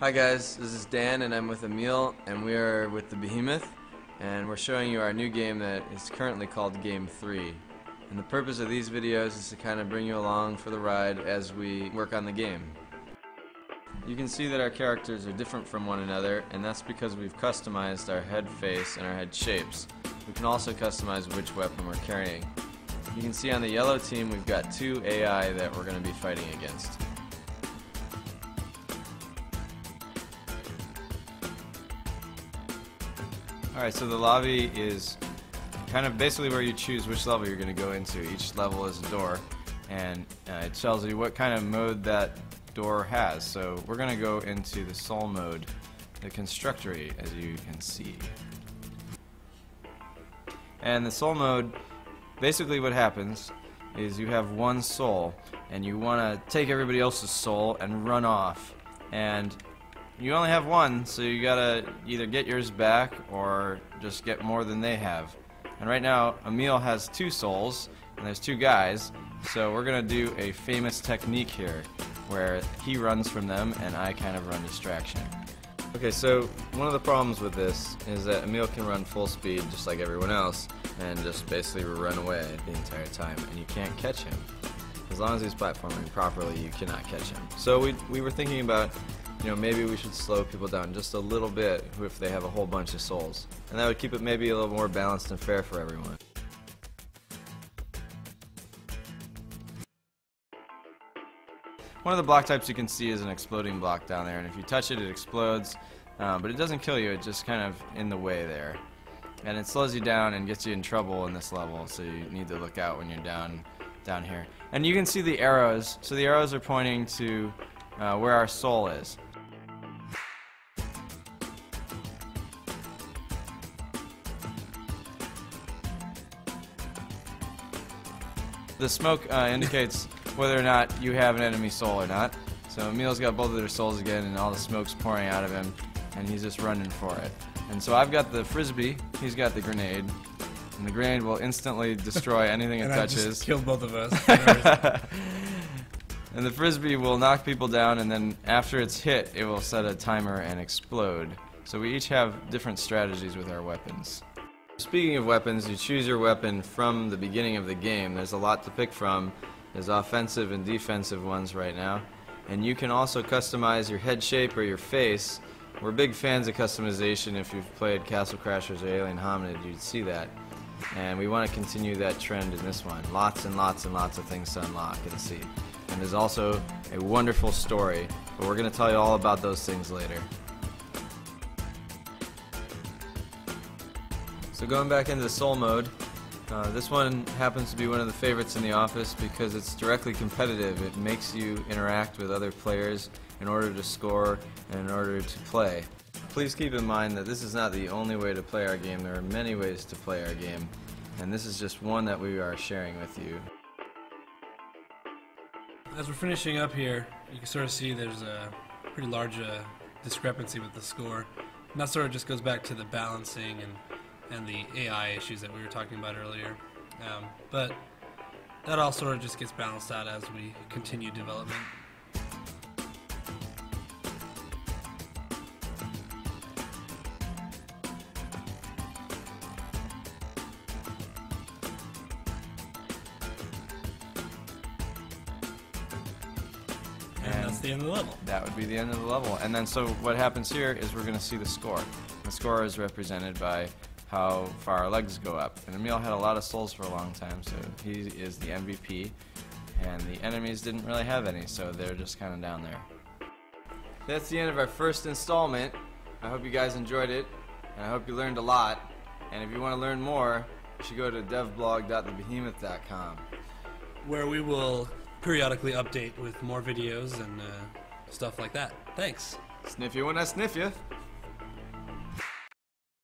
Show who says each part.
Speaker 1: Hi guys, this is Dan and I'm with Emil and we are with the Behemoth and we're showing you our new game that is currently called Game 3. And the purpose of these videos is to kind of bring you along for the ride as we work on the game. You can see that our characters are different from one another, and that's because we've customized our head face and our head shapes. We can also customize which weapon we're carrying. You can see on the yellow team we've got 2 AI that we're going to be fighting against. Alright, so the lobby is kind of basically where you choose which level you're going to go into. Each level is a door, and it tells you what kind of mode that door has. So we're going to go into the soul mode, the constructory, as you can see. And the soul mode, basically what happens is you have one soul, and you want to take everybody else's soul and run off. And you only have one, so you gotta either get yours back or just get more than they have. And right now, Emil has 2 souls, and there's 2 guys, so we're gonna do a famous technique here, where he runs from them and I kind of run distraction. Okay, so one of the problems with this is that Emil can run full speed just like everyone else, and just basically run away the entire time, and you can't catch him. As long as he's platforming properly, you cannot catch him. So we were thinking about, maybe we should slow people down just a little bit if they have a whole bunch of souls. And that would keep it maybe a little more balanced and fair for everyone. One of the block types you can see is an exploding block down there, and if you touch it, it explodes, but it doesn't kill you, it's just kind of in the way there. And it slows you down and gets you in trouble in this level, so you need to look out when you're down here. And you can see the arrows, so the arrows are pointing to where our soul is. The smoke indicates whether or not you have an enemy soul or not. So Emil's got both of their souls again, and all the smoke's pouring out of him, and he's just running for it. And so I've got the frisbee, he's got the grenade, and the grenade will instantly destroy anything it touches.
Speaker 2: I just killed both of us.
Speaker 1: And the frisbee will knock people down, and then after it's hit, it will set a timer and explode. So we each have different strategies with our weapons. Speaking of weapons, you choose your weapon from the beginning of the game. There's a lot to pick from. There's offensive and defensive ones right now. And you can also customize your head shape or your face. We're big fans of customization. If you've played Castle Crashers or Alien Hominid, you'd see that. And we want to continue that trend in this one. Lots and lots and lots of things to unlock and see. And there's also a wonderful story, but we're going to tell you all about those things later. So going back into the soul mode, this one happens to be one of the favorites in the office because it's directly competitive. It makes you interact with other players in order to score and in order to play. Please keep in mind that this is not the only way to play our game. There are many ways to play our game, and this is just one that we are sharing with you.
Speaker 2: As we're finishing up here, you can sort of see there's a pretty large discrepancy with the score. And that sort of just goes back to the balancing and the AI issues that we were talking about earlier. But that all sort of just gets balanced out as we continue development. And that's the end of the level.
Speaker 1: That would be the end of the level. And then so what happens here is we're going to see the score. The score is represented by how far our legs go up. And Emil had a lot of souls for a long time, so he is the MVP. And the enemies didn't really have any, so they're just kind of down there. That's the end of our first installment. I hope you guys enjoyed it, and I hope you learned a lot. And if you want to learn more, you should go to devblog.thebehemoth.com,
Speaker 2: where we will periodically update with more videos and stuff like that. Thanks.
Speaker 1: Sniff you when I sniff you.